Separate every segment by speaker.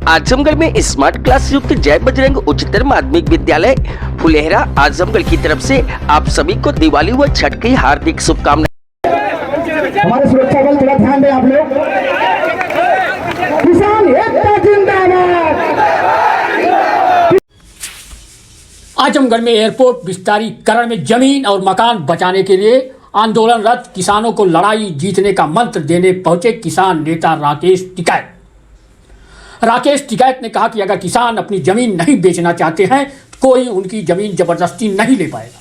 Speaker 1: आजमगढ़ में smart class युक्त जय बजरंग उच्चतर माध्यमिक विद्यालय फुलेहरा आजमगढ़ की तरफ से आप सभी को दिवाली व छठ की हार्दिक शुभकामनाएं।
Speaker 2: हमारे सुरक्षा बल थोड़ा ध्यान दें आप लोग। किसान एकता जिंदाबाद।
Speaker 3: आजमगढ़ में एयरपोर्ट विस्तारीकरण में जमीन और मकान बचाने के लिए आंदोलनरत किसानों को लड़ाई जीतने का मंत्र देने पहुंचे किसान नेता राकेश टिकैत। राकेश टिकैत ने कहा कि अगर किसान अपनी जमीन नहीं बेचना चाहते हैं तो कोई उनकी जमीन जबरदस्ती नहीं ले पाएगा।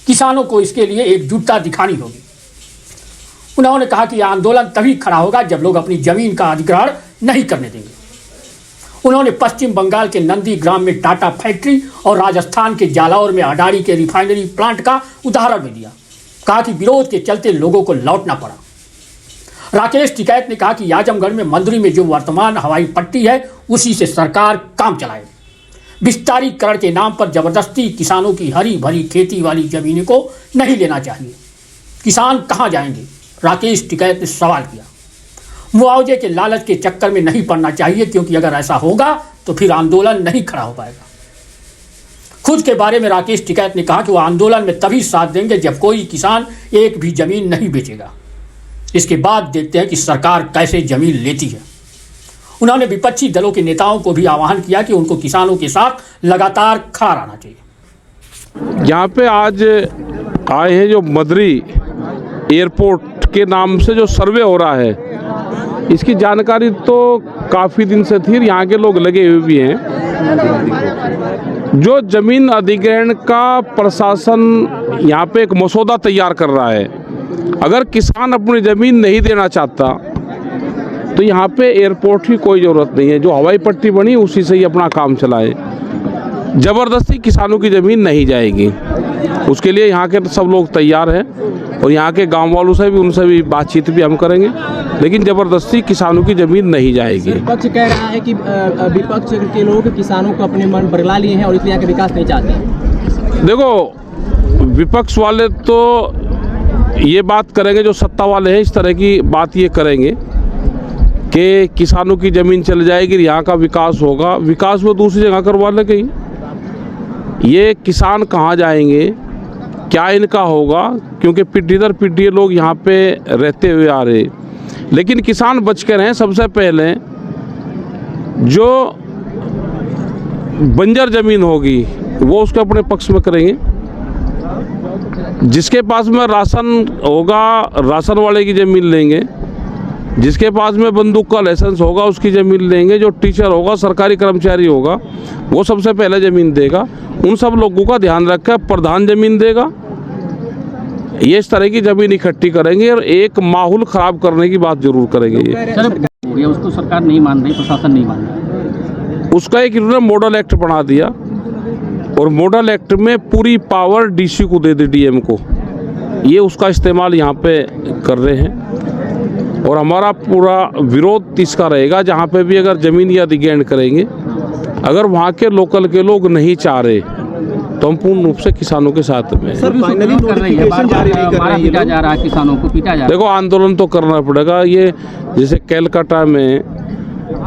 Speaker 3: किसानों को इसके लिए एकजुटता दिखानी होगी। उन्होंने कहा कि यह आंदोलन तभी खड़ा होगा जब लोग अपनी जमीन का अधिग्रहण नहीं करने देंगे। उन्होंने पश्चिम बंगाल के नंदीग्राम में टाटा फैक्ट्री और राजस्थान के जालौर में अडानी के रिफाइनरी प्लांट का उदाहरण भी दिया। कहा कि विरोध के चलते लोगों को लौटना पड़ा। राकेश टिकैत ने कहा कि आजमगढ़ में मंदरी में जो वर्तमान हवाई पट्टी है उसी से सरकार काम चलाए। विस्तारीकरण के नाम पर जबरदस्ती किसानों की हरी भरी खेती वाली जमीनों को नहीं लेना चाहिए। किसान कहां जाएंगे? राकेश टिकैत ने सवाल किया। मुआवजे के लालच के चक्कर में नहीं पड़ना चाहिए, क्योंकि अगर ऐसा होगा तो फिर आंदोलन नहीं खड़ा हो पाएगा। खुद के बारे में राकेश टिकैत ने कहा कि वो आंदोलन में तभी साथ देंगे जब कोई किसान एक भी जमीन नहीं बेचेगा। इसके बाद देखते हैं कि सरकार कैसे जमीन लेती है। उन्होंने विपक्षी दलों के नेताओं को भी आह्वान किया कि उनको किसानों के साथ लगातार खड़ा रहना चाहिए।
Speaker 4: यहाँ पे आज आए हैं जो मदरी एयरपोर्ट के नाम से जो सर्वे हो रहा है, इसकी जानकारी तो काफ़ी दिन से थी। यहाँ के लोग लगे हुए भी हैं। जो जमीन अधिग्रहण का प्रशासन यहाँ पे एक मसौदा तैयार कर रहा है। अगर किसान अपनी ज़मीन नहीं देना चाहता तो यहाँ पे एयरपोर्ट की कोई ज़रूरत नहीं है। जो हवाई पट्टी बनी उसी से ही अपना काम चलाए। ज़बरदस्ती किसानों की ज़मीन नहीं जाएगी। उसके लिए यहाँ के सब लोग तैयार हैं और यहाँ के गांव वालों से भी, उनसे भी बातचीत भी हम करेंगे, लेकिन ज़बरदस्ती किसानों की ज़मीन नहीं जाएगी।
Speaker 5: विपक्ष कह रहा है कि विपक्ष के लोग किसानों को अपने मन बरला लिए हैं और इसलिए यहाँ का विकास नहीं चाहते।
Speaker 4: देखो, विपक्ष वाले तो ये बात करेंगे, जो सत्ता वाले हैं इस तरह की बात ये करेंगे कि किसानों की ज़मीन चल जाएगी, यहाँ का विकास होगा। विकास वो दूसरी जगह करवा ले कहीं। ये किसान कहाँ जाएंगे, क्या इनका होगा, क्योंकि पीढ़ी दर पीढ़ी लोग यहाँ पे रहते हुए आ रहे। लेकिन किसान बच के रहें। सबसे पहले जो बंजर ज़मीन होगी वो उसके अपने पक्ष में करेंगे। जिसके पास में राशन होगा, राशन वाले की ज़मीन लेंगे। जिसके पास में बंदूक का लाइसेंस होगा उसकी ज़मीन लेंगे। जो टीचर होगा, सरकारी कर्मचारी होगा, वो सबसे पहले ज़मीन देगा। उन सब लोगों का ध्यान रखकर प्रधान ज़मीन देगा। ये इस तरह की ज़मीन इकट्ठी करेंगे और एक माहौल ख़राब करने की बात जरूर करेंगे। ये
Speaker 5: उसको सरकार नहीं मान रही, प्रशासन नहीं मान रहा।
Speaker 4: उसका एक इन्होंने मॉडल एक्ट बना दिया और मॉडल एक्ट में पूरी पावर डीसी को दे दी, डीएम को। ये उसका इस्तेमाल यहाँ पे कर रहे हैं और हमारा पूरा विरोध इसका रहेगा। जहाँ पे भी अगर ज़मीन या अधिग्रहण करेंगे, अगर वहाँ के लोकल के लोग नहीं चाह रहे तो हम पूर्ण रूप से किसानों के साथ में।
Speaker 5: सर, फाइनली नोटिफिकेशन जारी नहीं कर रही है, पीटा जा रहा है किसानों को, पीटा जा रहा है।
Speaker 4: देखो, आंदोलन तो करना पड़ेगा। ये जैसे कलकत्ता में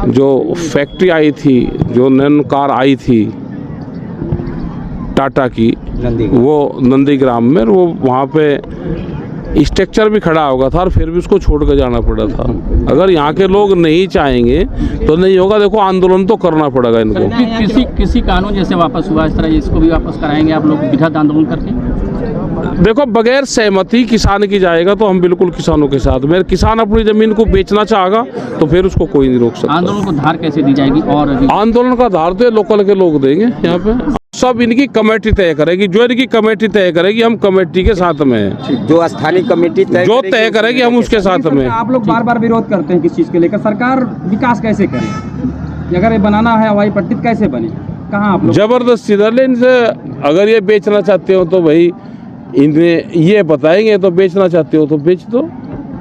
Speaker 4: जो फैक्ट्री आई थी, जो नैनो कार आई थी टाटा की, वो नंदीग्राम में, वो वहाँ पे स्ट्रक्चर भी खड़ा होगा था और फिर भी उसको छोड़ कर जाना पड़ा था। अगर यहाँ के लोग नहीं चाहेंगे तो नहीं होगा। देखो, आंदोलन तो करना पड़ेगा इनको।
Speaker 5: किसी कानून जैसे वापस हुआ, इस तरह इसको भी वापस कराएंगे आप लोग बृहद आंदोलन करके?
Speaker 4: देखो, बगैर सहमति किसान की जाएगा तो हम बिल्कुल किसानों के साथ में। किसान अपनी ज़मीन को बेचना चाहेगा तो फिर उसको कोई नहीं रोक सकता।
Speaker 5: आंदोलन को धार कैसे दी जाएगी? और
Speaker 4: आंदोलन का धार तो लोकल के लोग देंगे। यहाँ पे सब इनकी कमेटी तय करेगी। जो इनकी कमेटी तय करेगी, हम कमेटी के साथ में हैं।
Speaker 6: जो स्थानीय कमेटी
Speaker 4: जो तय करेगी हम उसके साथ में।
Speaker 5: आप लोग बार बार विरोध करते हैं किस चीज़ के लेकर? सरकार विकास कैसे करे? अगर ये बनाना है हवाई पट्टी कैसे बने? कहाँ आप लोग
Speaker 4: जबरदस्ती डाले इनसे? अगर ये बेचना चाहते हो तो भाई इन्हें ये बताएंगे, तो बेचना चाहते हो तो बेच दो।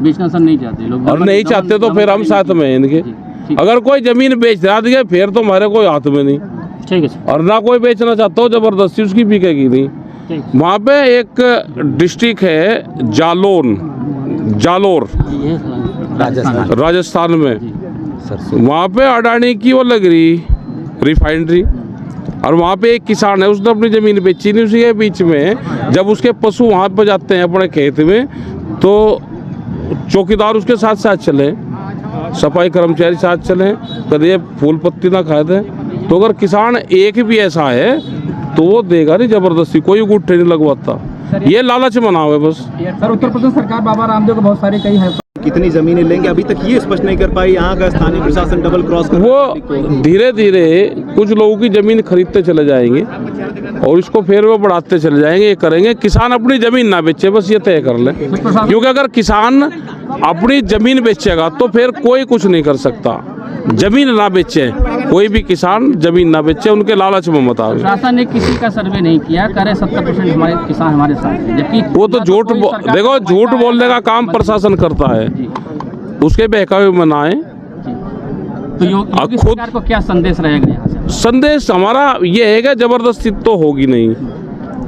Speaker 5: बेचना सर नहीं चाहते लोग,
Speaker 4: और नहीं चाहते तो फिर हम साथ में इनके। अगर कोई जमीन बेच रहा है फिर तो हमारे कोई हाथ में नहीं।
Speaker 5: ठीक है सर।
Speaker 4: और ना कोई बेचना चाहता हो जबरदस्ती, उसकी बिकेगी नहीं। वहाँ पे एक डिस्ट्रिक्ट है जालौर, राजस्थान में। वहाँ पे अडानी की वो लग रही रिफाइनरी, और वहाँ पे एक किसान है, उसने अपनी ज़मीन बेची नहीं। उसी के बीच में जब उसके पशु वहाँ पर जाते हैं अपने खेत में, तो चौकीदार उसके साथ साथ चले, सफाई कर्मचारी साथ चले, कभी फूल पत्ती ना खाए थे। तो अगर किसान एक भी ऐसा है तो वो देगा नहीं ज़बरदस्ती, कोई अंगूठे नहीं लगवाता। ये लालच बना हुआ है बस।
Speaker 5: सर उत्तर प्रदेश सरकार बाबा रामदेव को बहुत सारे कई है,
Speaker 6: कितनी जमीनें लेंगे अभी तक ये स्पष्ट नहीं कर पाई। यहाँ का स्थानीय प्रशासन डबल क्रॉस कर
Speaker 4: वो धीरे धीरे कुछ लोगों की ज़मीन खरीदते चले जाएंगे और इसको फिर वो बढ़ाते चले जाएंगे। ये करेंगे, किसान अपनी ज़मीन ना बेचे, बस ये तय कर ले। क्योंकि अगर किसान अपनी ज़मीन बेचेगा तो फिर कोई कुछ नहीं कर सकता। ज़मीन ना बेचे, कोई भी किसान ज़मीन ना बेचे, उनके लालच में मत आवे।
Speaker 3: प्रशासन ने किसी का सर्वे नहीं किया, कह रहे 70% हमारे किसान हमारे साथ हैं, जबकि
Speaker 4: वो तो झूठ देखो, झूठ बोलने का काम प्रशासन करता है, उसके बहकावे में ना आए।
Speaker 3: तो योगी सरकार को क्या संदेश रहेगा यहाँ से?
Speaker 4: संदेश हमारा ये है कि ज़बरदस्ती तो होगी नहीं,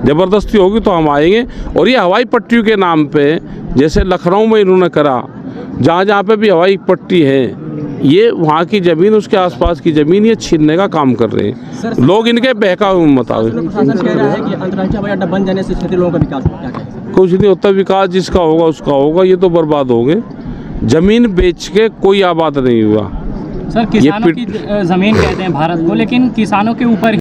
Speaker 4: ज़बरदस्ती होगी तो हम आएंगे। और ये हवाई पट्टियों के नाम पे, जैसे लखनऊ में इन्होंने करा, जहाँ जहाँ पे भी हवाई पट्टी है, ये वहाँ की ज़मीन, उसके आसपास की ज़मीन ये छीनने का काम कर रहे हैं। लोग इनके बहकावे में मत आवे।
Speaker 5: प्रशासन कह रहा है कि अंतर्राज्यीय हवाई अड्डा बन जाने से क्षेत्रीय लोगों का विकास होगा, क्या कहें?
Speaker 4: कुछ नहीं होता, विकास जिसका होगा उसका होगा, ये तो बर्बाद हो गए। ज़मीन बेच के कोई आबाद नहीं हुआ।
Speaker 3: सर किसानों की ज़मीन कहते हैं भारत को, लेकिन किसानों के ऊपर